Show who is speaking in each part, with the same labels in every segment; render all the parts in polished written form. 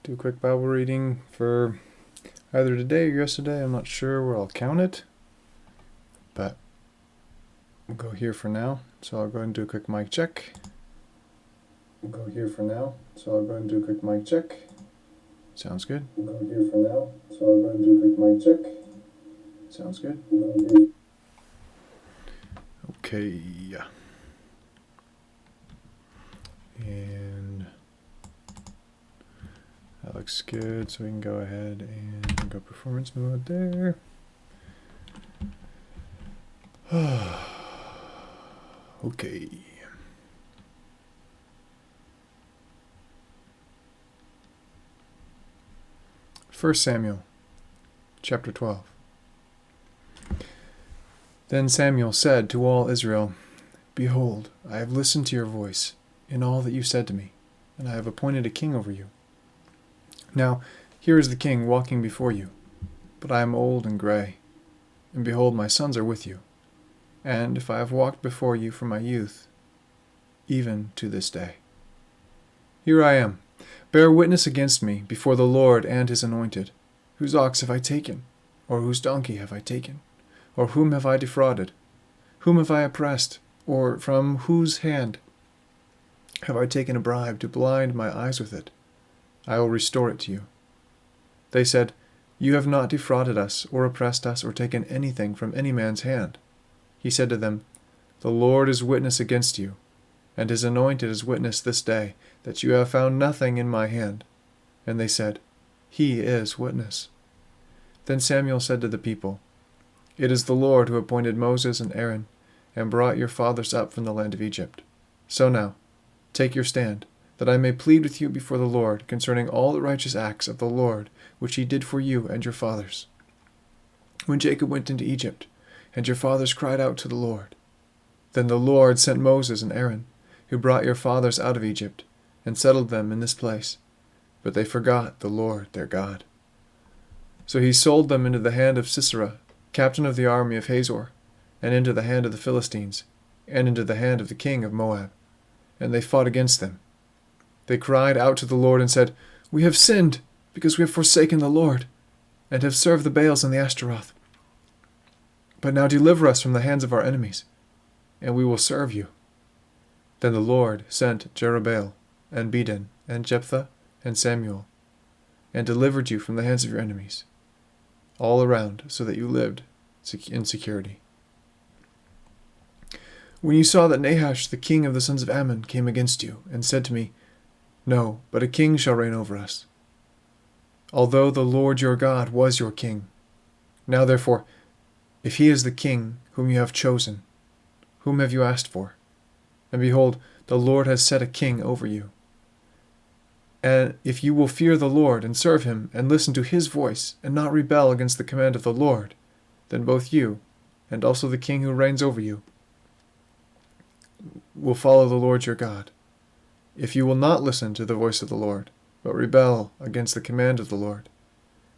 Speaker 1: do a quick Bible reading for either today or yesterday. I'm not sure where I'll count it, but we'll go here for now. So I'll go ahead and do a quick mic check. Sounds good. Sounds good. Okay. And that looks good, so we can go ahead and go performance mode there. Okay. First Samuel, chapter 12. Then Samuel said to all Israel, "Behold, I have listened to your voice in all that you said to me, and I have appointed a king over you. Now here is the king walking before you, but I am old and gray, and behold, my sons are with you. And if I have walked before you from my youth, even to this day. Here I am. Bear witness against me before the Lord and his anointed. Whose ox have I taken? Or whose donkey have I taken? Or whom have I defrauded? Whom have I oppressed? Or from whose hand have I taken a bribe to blind my eyes with it? I will restore it to you." They said, "You have not defrauded us, or oppressed us, or taken anything from any man's hand." He said to them, "The Lord is witness against you, and his anointed is witness this day, that you have found nothing in my hand." And they said, "He is witness." Then Samuel said to the people, "It is the Lord who appointed Moses and Aaron, and brought your fathers up from the land of Egypt. So now, take your stand, that I may plead with you before the Lord concerning all the righteous acts of the Lord, which he did for you and your fathers. When Jacob went into Egypt, and your fathers cried out to the Lord. Then the Lord sent Moses and Aaron, who brought your fathers out of Egypt, and settled them in this place. But they forgot the Lord their God. So he sold them into the hand of Sisera, captain of the army of Hazor, and into the hand of the Philistines, and into the hand of the king of Moab. And they fought against them. They cried out to the Lord and said, "We have sinned, because we have forsaken the Lord, and have served the Baals and the Ashtaroth. But now deliver us from the hands of our enemies, and we will serve you." Then the Lord sent Jerubbaal, and Bedan, and Jephthah, and Samuel, and delivered you from the hands of your enemies, all around, so that you lived in security. When you saw that Nahash, the king of the sons of Ammon, came against you, and said to me, "No, but a king shall reign over us," although the Lord your God was your king. Now therefore, if he is the king whom you have chosen, whom have you asked for? And behold, the Lord has set a king over you. And if you will fear the Lord, and serve him, and listen to his voice, and not rebel against the command of the Lord, then both you, and also the king who reigns over you, will follow the Lord your God. If you will not listen to the voice of the Lord, but rebel against the command of the Lord,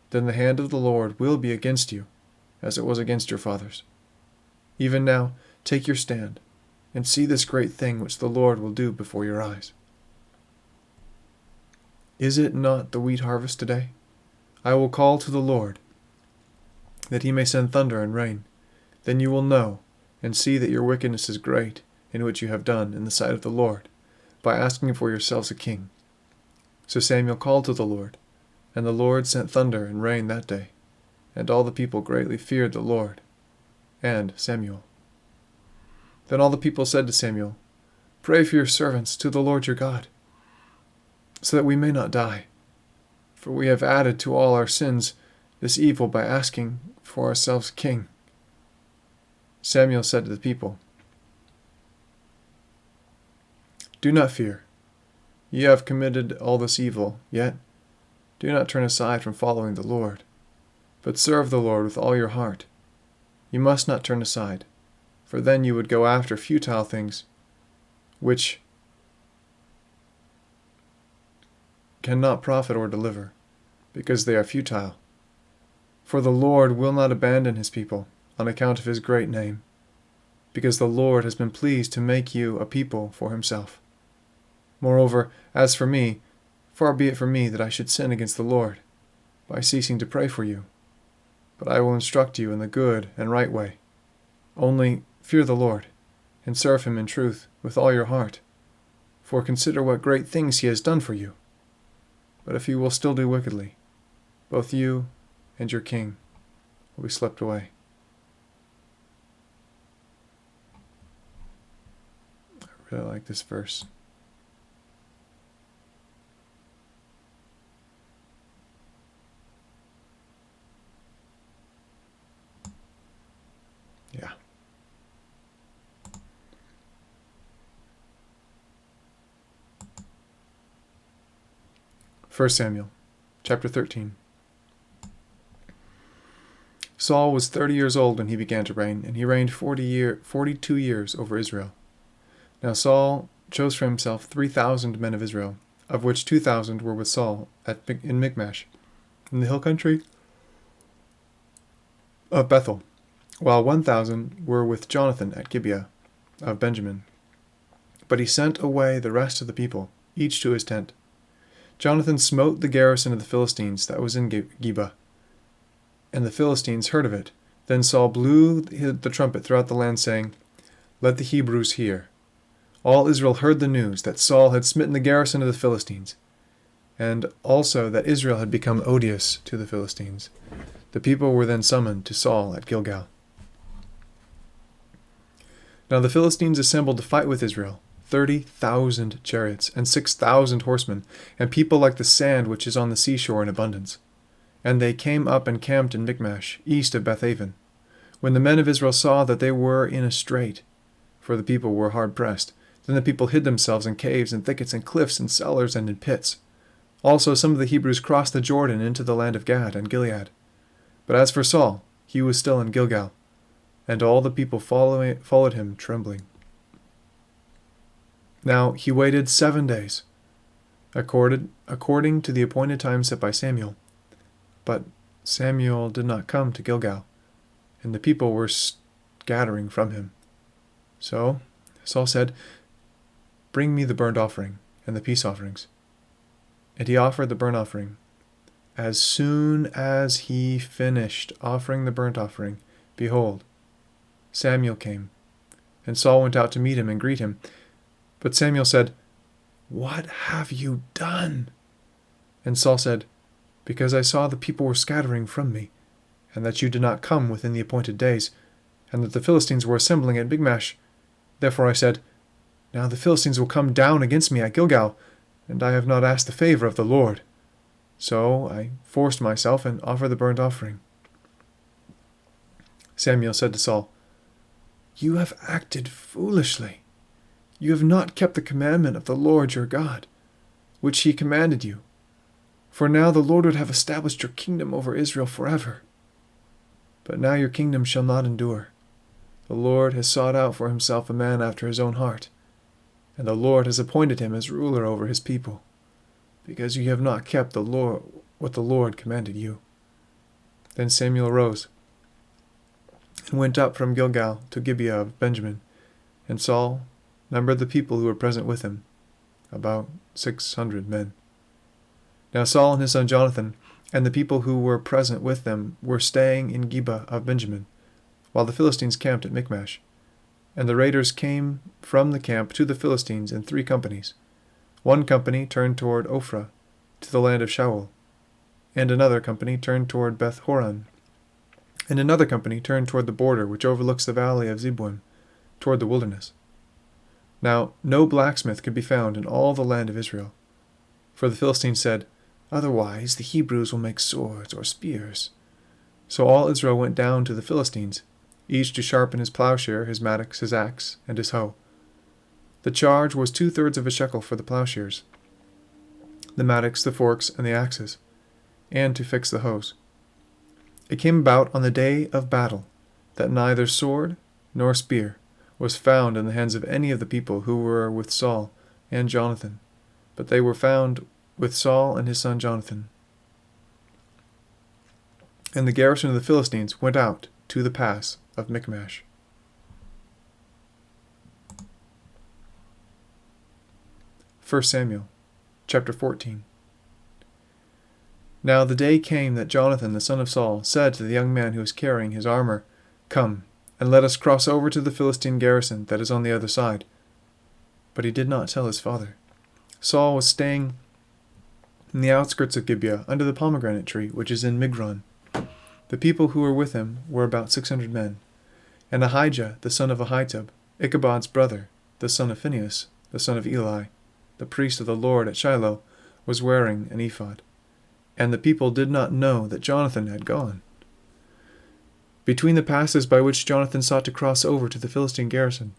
Speaker 1: then the hand of the Lord will be against you, as it was against your fathers. Even now, take your stand, and see this great thing which the Lord will do before your eyes. Is it not the wheat harvest today? I will call to the Lord, that he may send thunder and rain. Then you will know, and see that your wickedness is great, in which you have done in the sight of the Lord, by asking for yourselves a king. So Samuel called to the Lord, and the Lord sent thunder and rain that day, and all the people greatly feared the Lord and Samuel. Then all the people said to Samuel, "Pray for your servants to the Lord your God, so that we may not die. For we have added to all our sins this evil by asking for ourselves a king." Samuel said to the people, "Do not fear. You have committed all this evil, yet do not turn aside from following the Lord, but serve the Lord with all your heart. You must not turn aside, for then you would go after futile things, which cannot profit or deliver, because they are futile. For the Lord will not abandon his people on account of his great name, because the Lord has been pleased to make you a people for himself. Moreover, as for me, Far be it from me that I should sin against the Lord by ceasing to pray for you. But I will instruct you in the good and right way. Only fear the Lord, and serve him in truth with all your heart. For consider what great things he has done for you. But if you will still do wickedly, both you and your king will be swept away. I really like this verse. Yeah. 1 Samuel, chapter 13. Saul was 30 years old when he began to reign, and he reigned 42 years over Israel. Now Saul chose for himself 3,000 men of Israel, of which 2,000 were with Saul in Michmash, in the hill country of Bethel, while 1,000 were with Jonathan at Gibeah of Benjamin. But he sent away the rest of the people, each to his tent. Jonathan smote the garrison of the Philistines that was in Geba, and the Philistines heard of it. Then Saul blew the trumpet throughout the land, saying, "Let the Hebrews hear." All Israel heard the news that Saul had smitten the garrison of the Philistines, and also that Israel had become odious to the Philistines. The people were then summoned to Saul at Gilgal. Now the Philistines assembled to fight with Israel, 30,000 chariots, and 6,000 horsemen, and people like the sand which is on the seashore in abundance. And they came up and camped in Michmash, east of Bethaven. When the men of Israel saw that they were in a strait, for the people were hard pressed, then the people hid themselves in caves and thickets and cliffs and cellars and in pits. Also some of the Hebrews crossed the Jordan into the land of Gad and Gilead. But as for Saul, he was still in Gilgal, and all the people followed him trembling. Now he waited 7 days, according to the appointed time set by Samuel. But Samuel did not come to Gilgal, and the people were scattering from him. So Saul said, "Bring me the burnt offering and the peace offerings." And he offered the burnt offering. As soon as he finished offering the burnt offering, behold, Samuel came, and Saul went out to meet him and greet him. But Samuel said, "What have you done?" And Saul said, "Because I saw the people were scattering from me, and that you did not come within the appointed days, and that the Philistines were assembling at Michmash. Therefore I said, Now the Philistines will come down against me at Gilgal, and I have not asked the favor of the Lord. So I forced myself and offered the burnt offering." Samuel said to Saul, "You have acted foolishly. You have not kept the commandment of the Lord your God, which he commanded you. For now the Lord would have established your kingdom over Israel forever. But now your kingdom shall not endure. The Lord has sought out for himself a man after his own heart, and the Lord has appointed him as ruler over his people, because you have not kept what the Lord commanded you." Then Samuel rose and went up from Gilgal to Gibeah of Benjamin, and Saul numbered the people who were present with him, about 600 men. Now Saul and his son Jonathan and the people who were present with them were staying in Gibeah of Benjamin, while the Philistines camped at Michmash. And the raiders came from the camp to the Philistines in 3 companies. One company turned toward Ophrah, to the land of Shaul, and another company turned toward Beth Horon, and another company turned toward the border which overlooks the valley of Zeboim, toward the wilderness. Now no blacksmith could be found in all the land of Israel. For the Philistines said, "Otherwise the Hebrews will make swords or spears." So all Israel went down to the Philistines, each to sharpen his plowshare, his mattocks, his axe, and his hoe. The charge was 2/3 of a shekel for the plowshares, the mattocks, the forks, and the axes, and to fix the hoes. It came about on the day of battle that neither sword nor spear was found in the hands of any of the people who were with Saul and Jonathan, but they were found with Saul and his son Jonathan. And the garrison of the Philistines went out to the pass of Michmash. First Samuel, chapter 14. Now the day came that Jonathan the son of Saul said to the young man who was carrying his armor, "Come, and let us cross over to the Philistine garrison that is on the other side." But he did not tell his father. Saul was staying in the outskirts of Gibeah under the pomegranate tree which is in Migron. The people who were with him were about 600 men. And Ahijah the son of Ahitub, Ichabod's brother, the son of Phinehas, the son of Eli, the priest of the Lord at Shiloh, was wearing an ephod. And the people did not know that Jonathan had gone. Between the passes by which Jonathan sought to cross over to the Philistine garrison,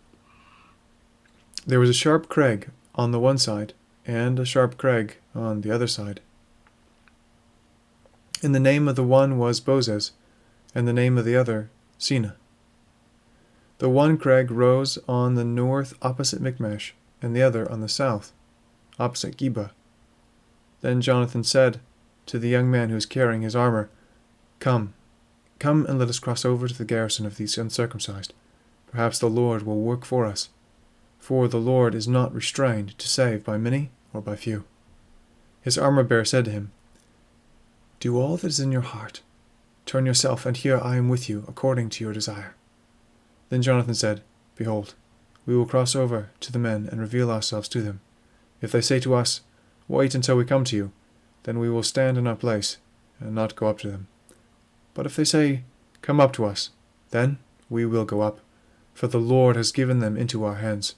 Speaker 1: there was a sharp crag on the one side, and a sharp crag on the other side. And the name of the one was Bozez, and the name of the other Sina. The one crag rose on the north opposite Michmash, and the other on the south, opposite Geba. Then Jonathan said to the young man who was carrying his armor, Come and let us cross over to the garrison of these uncircumcised. Perhaps the Lord will work for us, for the Lord is not restrained to save by many or by few." His armor-bearer said to him, "Do all that is in your heart. Turn yourself, and here I am with you, according to your desire." Then Jonathan said, "Behold, we will cross over to the men and reveal ourselves to them. If they say to us, 'Wait until we come to you,' then we will stand in our place and not go up to them. But if they say, 'Come up to us,' then we will go up, for the Lord has given them into our hands,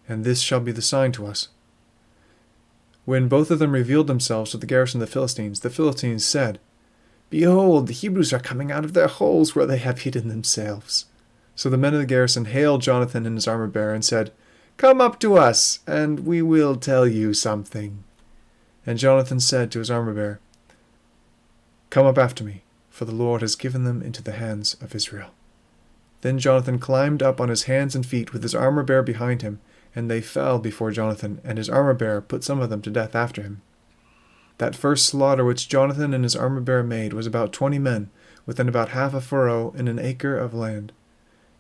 Speaker 1: and this shall be the sign to us." When both of them revealed themselves to the garrison of the Philistines said, "Behold, the Hebrews are coming out of their holes where they have hidden themselves." So the men of the garrison hailed Jonathan and his armor-bearer and said, "Come up to us, and we will tell you something." And Jonathan said to his armor-bearer, "Come up after me, for the Lord has given them into the hands of Israel." Then Jonathan climbed up on his hands and feet with his armor-bearer behind him, and they fell before Jonathan, and his armor-bearer put some of them to death after him. That first slaughter which Jonathan and his armor-bearer made was about 20 men, within about half a furrow in an acre of land.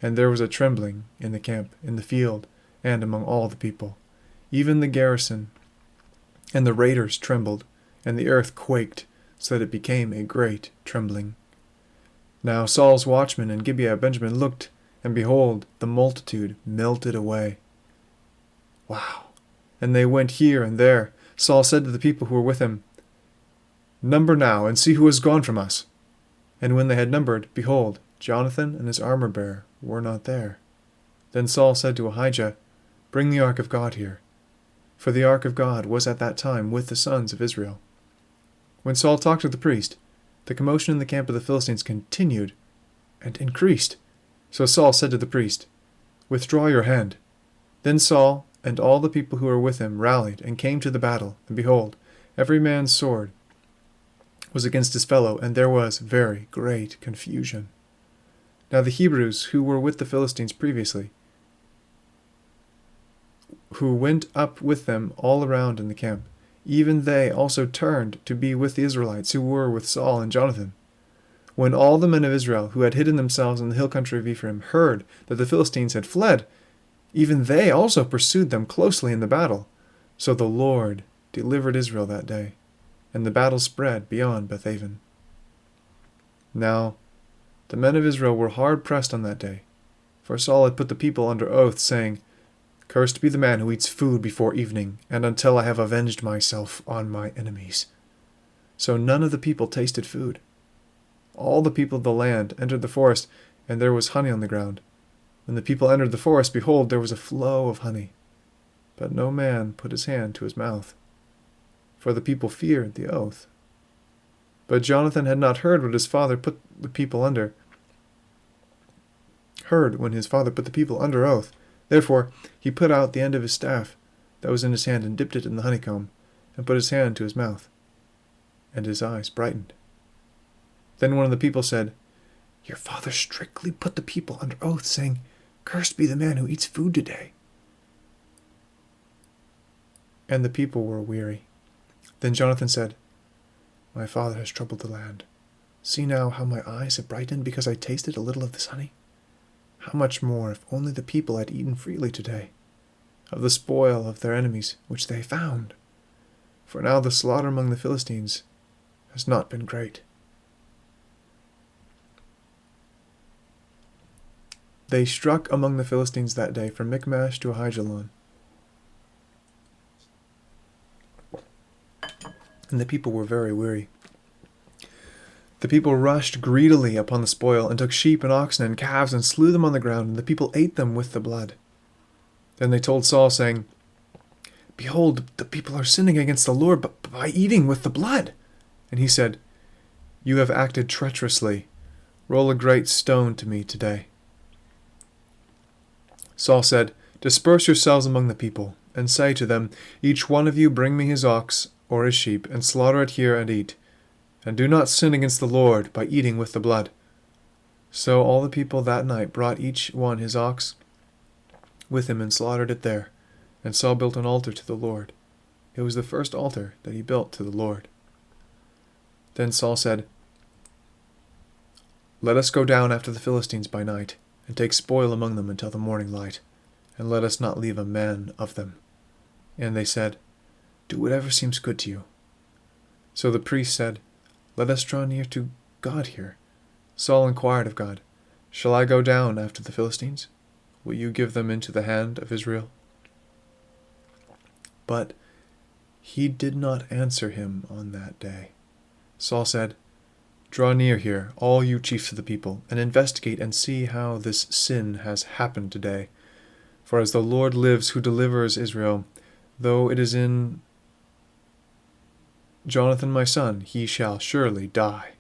Speaker 1: And there was a trembling in the camp, in the field, and among all the people. Even the garrison and the raiders trembled, and the earth quaked, so that it became a great trembling. Now Saul's watchmen in Gibeah of Benjamin looked, and behold, the multitude melted away. Wow! And they went here and there. Saul said to the people who were with him, "Number now, and see who has gone from us." And when they had numbered, behold, Jonathan and his armor-bearer were not there. Then Saul said to Ahijah, "Bring the ark of God here." For the ark of God was at that time with the sons of Israel. When Saul talked to the priest, the commotion in the camp of the Philistines continued and increased. So Saul said to the priest, "Withdraw your hand." Then Saul and all the people who were with him rallied and came to the battle, and behold, every man's sword was against his fellow, and there was very great confusion. Now the Hebrews who were with the Philistines previously, who went up with them all around in the camp, even they also turned to be with the Israelites who were with Saul and Jonathan. When all the men of Israel who had hidden themselves in the hill country of Ephraim heard that the Philistines had fled, even they also pursued them closely in the battle. So the Lord delivered Israel that day, and the battle spread beyond Bethaven. Now the men of Israel were hard pressed on that day, for Saul had put the people under oath, saying, "Cursed be the man who eats food before evening, and until I have avenged myself on my enemies." So none of the people tasted food. All the people of the land entered the forest, and there was honey on the ground. When the people entered the forest, behold, there was a flow of honey. But no man put his hand to his mouth, for the people feared the oath. But Jonathan had not heard what his father put the people under. Heard when his father put the people under oath. Therefore he put out the end of his staff that was in his hand and dipped it in the honeycomb, and put his hand to his mouth, and his eyes brightened. Then one of the people said, "Your father strictly put the people under oath, saying, 'Cursed be the man who eats food today.'" And the people were weary. Then Jonathan said, "My father has troubled the land. See now how my eyes have brightened because I tasted a little of this honey. How much more if only the people had eaten freely today, of the spoil of their enemies which they found? For now the slaughter among the Philistines has not been great. They struck among the Philistines that day from Michmash to Aijalon. And the people were very weary. The people rushed greedily upon the spoil, and took sheep and oxen and calves, and slew them on the ground, and the people ate them with the blood. Then they told Saul, saying, Behold, the people are sinning against the Lord by eating with the blood. And he said, You have acted treacherously. Roll a great stone to me today. Saul said, Disperse yourselves among the people, and say to them, Each one of you bring me his ox or his sheep, and slaughter it here and eat. And do not sin against the Lord by eating with the blood. So all the people that night brought each one his ox with him and slaughtered it there. And Saul built an altar to the Lord. It was the first altar that he built to the Lord. Then Saul said, Let us go down after the Philistines by night, and take spoil among them until the morning light, and let us not leave a man of them. And they said, Do whatever seems good to you. So the priest said, Let us draw near to God here. Saul inquired of God, Shall I go down after the Philistines? Will you give them into the hand of Israel? But he did not answer him on that day. Saul said, Draw near here, all you chiefs of the people, and investigate and see how this sin has happened today. For as the Lord lives who delivers Israel, though it is in Jonathan my son, he shall surely die.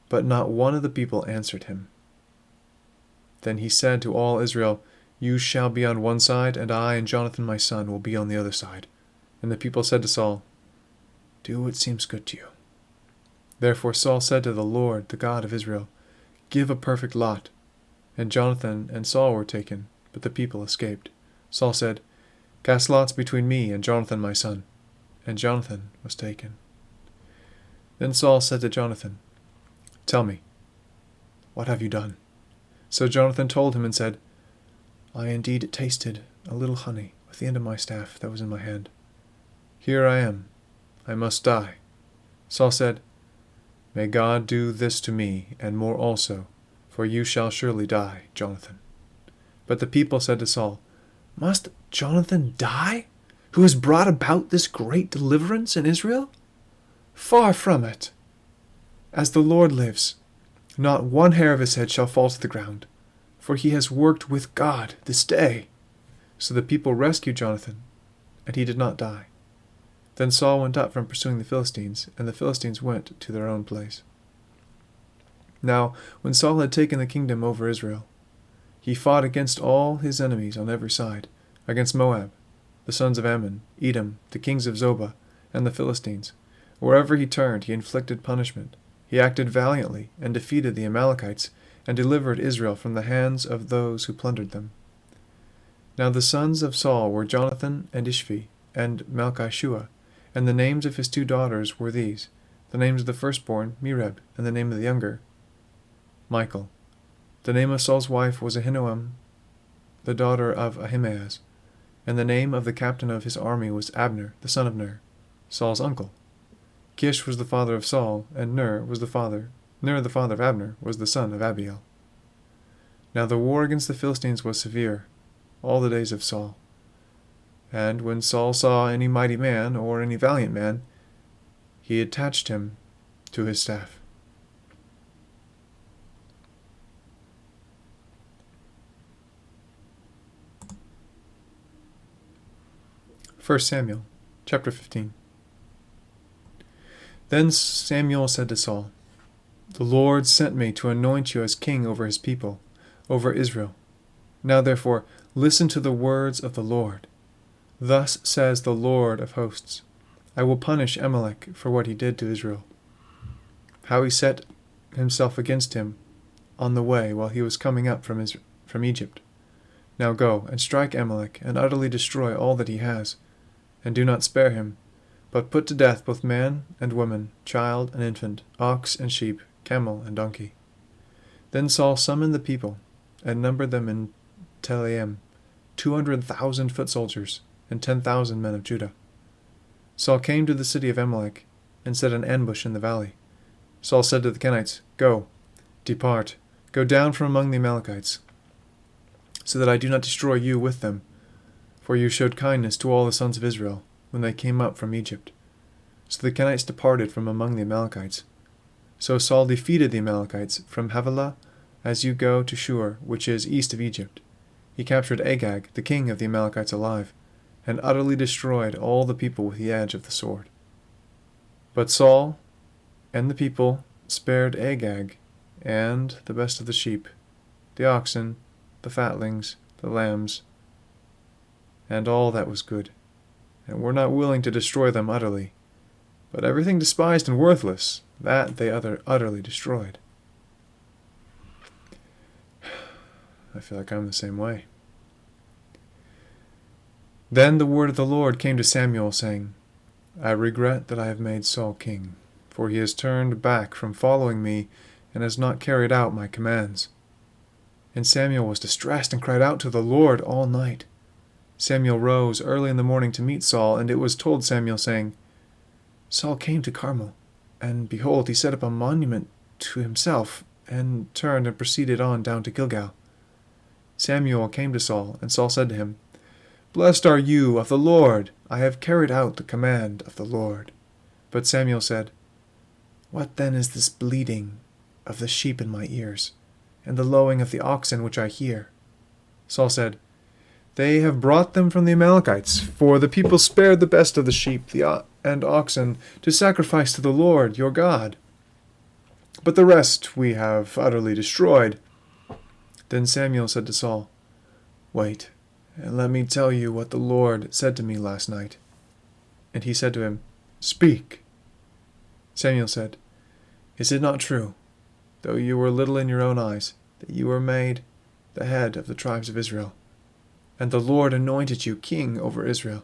Speaker 1: But not one of the people answered him. Then he said to all Israel, You shall be on one side, and I and Jonathan my son will be on the other side. And the people said to Saul, Do what seems good to you. Therefore Saul said to the Lord, the God of Israel, Give a perfect lot. And Jonathan and Saul were taken, but the people escaped. Saul said, Cast lots between me and Jonathan my son. And Jonathan was taken. Then Saul said to Jonathan, Tell me, what have you done? So Jonathan told him and said, I indeed tasted a little honey with the end of my staff that was in my hand. Here I am. I must die. Saul said, May God do this to me, and more also, for you shall surely die, Jonathan. But the people said to Saul, Must Jonathan die, who has brought about this great deliverance in Israel? Far from it. As the Lord lives, not one hair of his head shall fall to the ground, for he has worked with God this day. So the people rescued Jonathan, and he did not die. Then Saul went up from pursuing the Philistines, and the Philistines went to their own place. Now, when Saul had taken the kingdom over Israel, he fought against all his enemies on every side, against Moab, the sons of Ammon, Edom, the kings of Zobah, and the Philistines. Wherever he turned, he inflicted punishment. He acted valiantly, and defeated the Amalekites, and delivered Israel from the hands of those who plundered them. Now the sons of Saul were Jonathan and Ishvi, and Malchishua, and the names of his 2 daughters were these, the names of the firstborn, Merab, and the name of the younger, Michal. The name of Saul's wife was Ahinoam, the daughter of Ahimaaz, and the name of the captain of his army was Abner, the son of Ner, Saul's uncle. Kish was the father of Saul, and Ner, the father of Abner, was the son of Abiel. Now the war against the Philistines was severe, all the days of Saul. And when Saul saw any mighty man, or any valiant man, he attached him to his staff. 1 Samuel, chapter 15. Then Samuel said to Saul, The Lord sent me to anoint you as king over his people, over Israel. Now therefore, listen to the words of the Lord. Thus says the Lord of hosts, I will punish Amalek for what he did to Israel, how he set himself against him on the way while he was coming up from Egypt. Now go and strike Amalek, and utterly destroy all that he has, and do not spare him, but put to death both man and woman, child and infant, ox and sheep, camel and donkey. Then Saul summoned the people, and numbered them in Telaim, 200,000 foot soldiers, and 10,000 men of Judah. Saul came to the city of Amalek, and set an ambush in the valley. Saul said to the Kenites, "Go, depart, go down from among the Amalekites, so that I do not destroy you with them. For you showed kindness to all the sons of Israel when they came up from Egypt." So the Kenites departed from among the Amalekites. So Saul defeated the Amalekites from Havilah as you go to Shur, which is east of Egypt. He captured Agag, the king of the Amalekites, alive, and utterly destroyed all the people with the edge of the sword. But Saul and the people spared Agag and the best of the sheep, the oxen, the fatlings, the lambs, and all that was good, and were not willing to destroy them utterly. But everything despised and worthless, that they utterly destroyed. I feel like I'm the same way. Then the word of the Lord came to Samuel, saying, "I regret that I have made Saul king, for he has turned back from following me and has not carried out my commands." And Samuel was distressed and cried out to the Lord all night. Samuel rose early in the morning to meet Saul, and it was told Samuel, saying, "Saul came to Carmel, and behold, he set up a monument to himself, and turned and proceeded on down to Gilgal." Samuel came to Saul, and Saul said to him, "Blessed are you of the Lord. I have carried out the command of the Lord." But Samuel said, "What then is this bleating of the sheep in my ears, and the lowing of the oxen which I hear?" Saul said, "They have brought them from the Amalekites, for the people spared the best of the sheep and oxen to sacrifice to the Lord your God. But the rest we have utterly destroyed." Then Samuel said to Saul, "Wait, and let me tell you what the Lord said to me last night." And he said to him, "Speak." Samuel said, "Is it not true, though you were little in your own eyes, that you were made the head of the tribes of Israel? And the Lord anointed you king over Israel.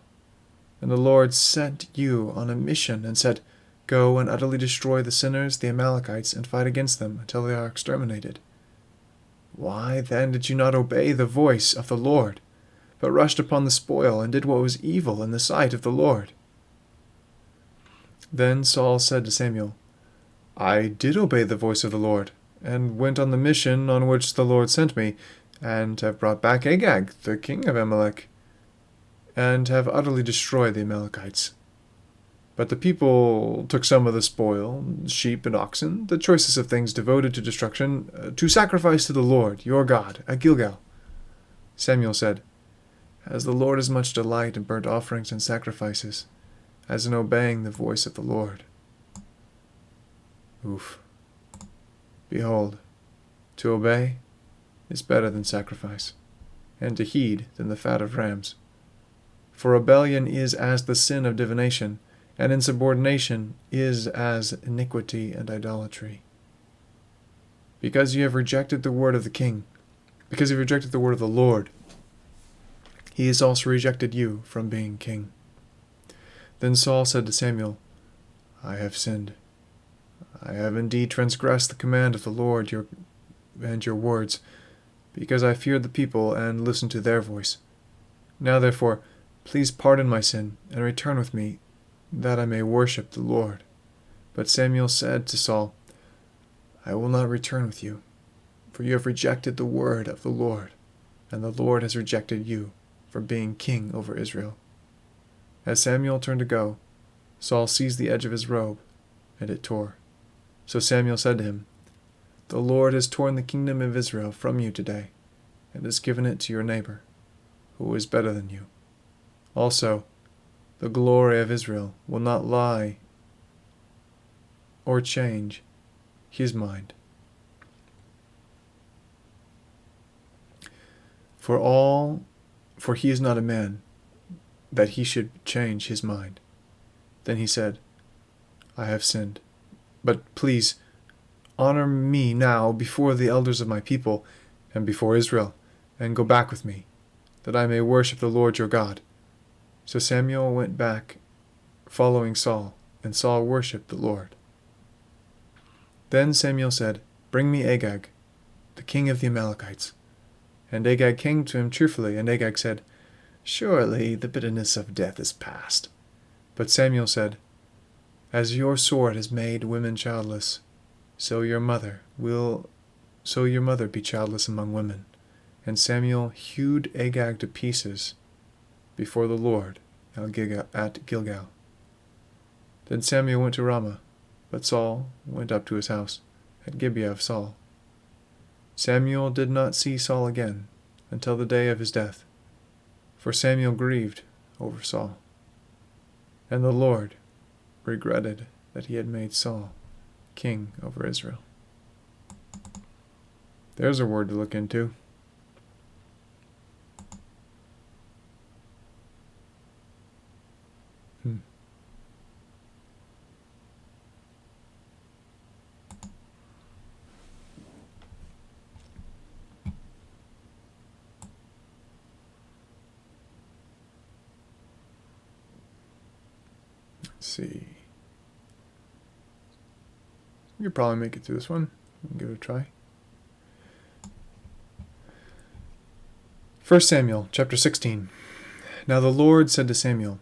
Speaker 1: And the Lord sent you on a mission and said, 'Go and utterly destroy the sinners, the Amalekites, and fight against them until they are exterminated.' Why then did you not obey the voice of the Lord, but rushed upon the spoil and did what was evil in the sight of the Lord?" Then Saul said to Samuel, "I did obey the voice of the Lord, and went on the mission on which the Lord sent me, and have brought back Agag, the king of Amalek, and have utterly destroyed the Amalekites. But the people took some of the spoil, sheep and oxen, the choicest of things devoted to destruction, to sacrifice to the Lord your God at Gilgal." Samuel said, "Has the Lord as much delight in burnt offerings and sacrifices as in obeying the voice of the Lord?" Oof. Behold, to obey is better than sacrifice, and to heed than the fat of rams. For rebellion is as the sin of divination, and insubordination is as iniquity and idolatry. Because you have rejected the word of the king, because you have rejected the word of the Lord, he has also rejected you from being king." Then Saul said to Samuel, "I have sinned. I have indeed transgressed the command of the Lord and your words, because I feared the people and listened to their voice. Now therefore, please pardon my sin and return with me, that I may worship the Lord." But Samuel said to Saul, "I will not return with you, for you have rejected the word of the Lord, and the Lord has rejected you from being king over Israel." As Samuel turned to go, Saul seized the edge of his robe, and it tore. So Samuel said to him, "The Lord has torn the kingdom of Israel from you today, and has given it to your neighbor, who is better than you. Also, the glory of Israel will not lie or change his mind. For he is not a man, that he should change his mind." Then he said, "I have sinned, but please honor me now before the elders of my people and before Israel, and go back with me, that I may worship the Lord your God." So Samuel went back, following Saul, and Saul worshipped the Lord. Then Samuel said, "Bring me Agag, the king of the Amalekites." And Agag came to him cheerfully, and Agag said, "Surely the bitterness of death is past." But Samuel said, As your sword has made women childless, so your mother be childless among women. And Samuel hewed Agag to pieces before the Lord at Gilgal. Then Samuel went to Ramah, but Saul went up to his house at Gibeah of Saul. Samuel did not see Saul again until the day of his death, for Samuel grieved over Saul. And the Lord regretted that he had made Saul king over Israel. There's a word to look into. Let's see. We could probably make it through this one. Give it a try. 1 Samuel chapter 16. Now the Lord said to Samuel,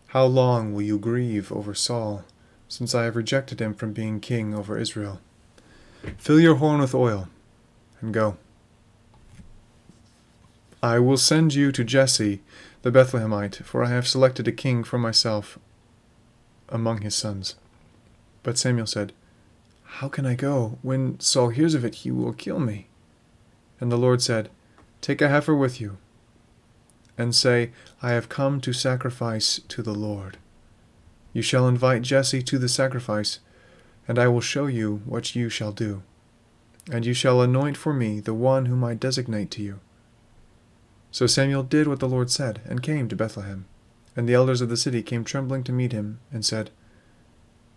Speaker 1: How long will you grieve over Saul, since I have rejected him from being king over Israel? Fill your horn with oil, and go. I will send you to Jesse the Bethlehemite, for I have selected a king for myself among his sons. But Samuel said, How can I go? When Saul hears of it, he will kill me. And the Lord said, Take a heifer with you, and say, I have come to sacrifice to the Lord. You shall invite Jesse to the sacrifice, and I will show you what you shall do. And you shall anoint for me the one whom I designate to you. So Samuel did what the Lord said, and came to Bethlehem. And the elders of the city came trembling to meet him, and said,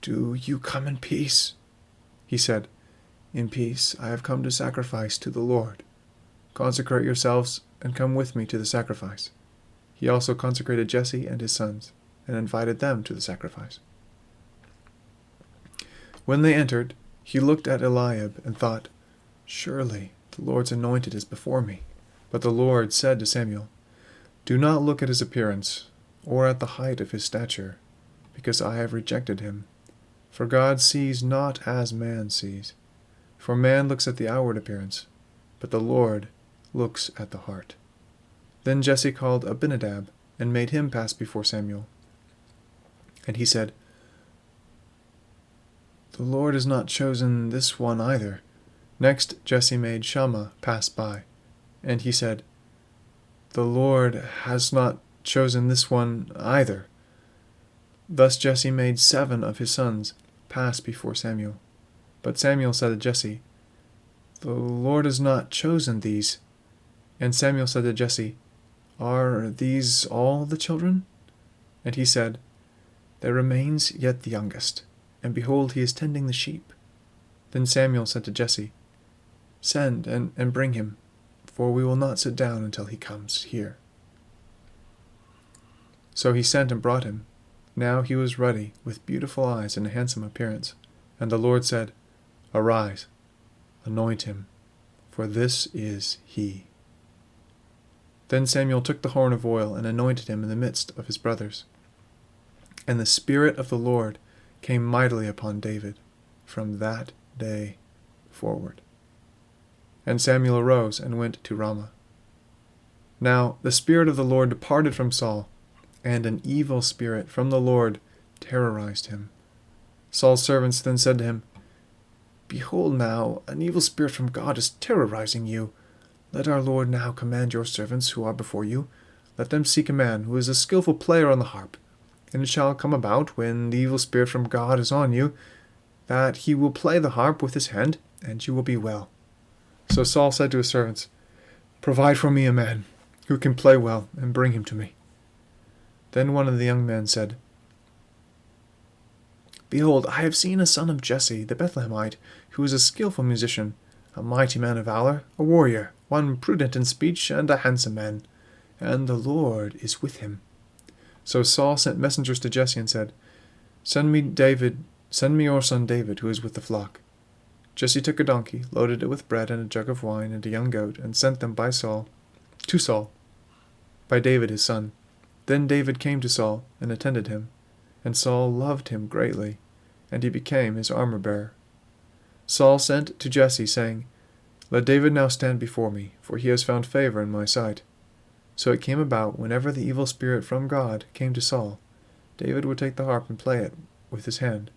Speaker 1: Do you come in peace? He said, In peace I have come to sacrifice to the Lord. Consecrate yourselves, and come with me to the sacrifice. He also consecrated Jesse and his sons, and invited them to the sacrifice. When they entered, he looked at Eliab, and thought, Surely the Lord's anointed is before me. But the Lord said to Samuel, Do not look at his appearance, or at the height of his stature, because I have rejected him. For God sees not as man sees. For man looks at the outward appearance, but the Lord looks at the heart. Then Jesse called Abinadab, and made him pass before Samuel. And he said, The Lord has not chosen this one either. Next Jesse made Shammah pass by, and he said, The Lord has not chosen this one either. Thus Jesse made 7 of his sons pass before Samuel. But Samuel said to Jesse, The Lord has not chosen these. And Samuel said to Jesse, Are these all the children? And he said, There remains yet the youngest, and behold, he is tending the sheep. Then Samuel said to Jesse, Send and bring him, for we will not sit down until he comes here. So he sent and brought him. Now he was ruddy, with beautiful eyes and a handsome appearance. And the Lord said, Arise, anoint him, for this is he. Then Samuel took the horn of oil and anointed him in the midst of his brothers. And the Spirit of the Lord came mightily upon David from that day forward. And Samuel arose and went to Ramah. Now the Spirit of the Lord departed from Saul, and an evil spirit from the Lord terrorized him. Saul's servants then said to him, Behold now, an evil spirit from God is terrorizing you. Let our Lord now command your servants who are before you. Let them seek a man who is a skillful player on the harp. And it shall come about, when the evil spirit from God is on you, that he will play the harp with his hand, and you will be well. So Saul said to his servants, Provide for me a man who can play well, and bring him to me. Then one of the young men said, Behold, I have seen a son of Jesse the Bethlehemite, who is a skillful musician, a mighty man of valor, a warrior, one prudent in speech, and a handsome man, and the Lord is with him. So Saul sent messengers to Jesse and said, Send me your son David, who is with the flock. Jesse took a donkey, loaded it with bread and a jug of wine and a young goat, and sent them to Saul, by David his son. Then David came to Saul and attended him, And Saul loved him greatly, and he became his armor-bearer. Saul sent to Jesse, saying, "Let David now stand before me, for he has found favor in my sight." So it came about, whenever the evil spirit from God came to Saul, David would take the harp and play it with his hand,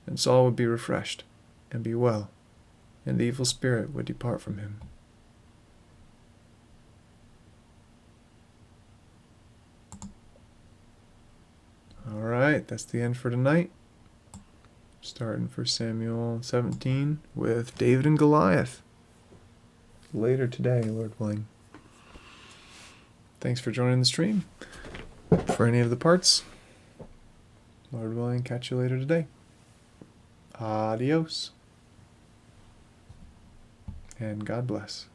Speaker 1: and Saul would be refreshed and be well, and the evil spirit would depart from him. All right, that's the end for tonight. Starting 1 Samuel 17 with David and Goliath. Later today, Lord willing. Thanks for joining the stream. For any of the parts, Lord willing, catch you later today. Adios. And God bless.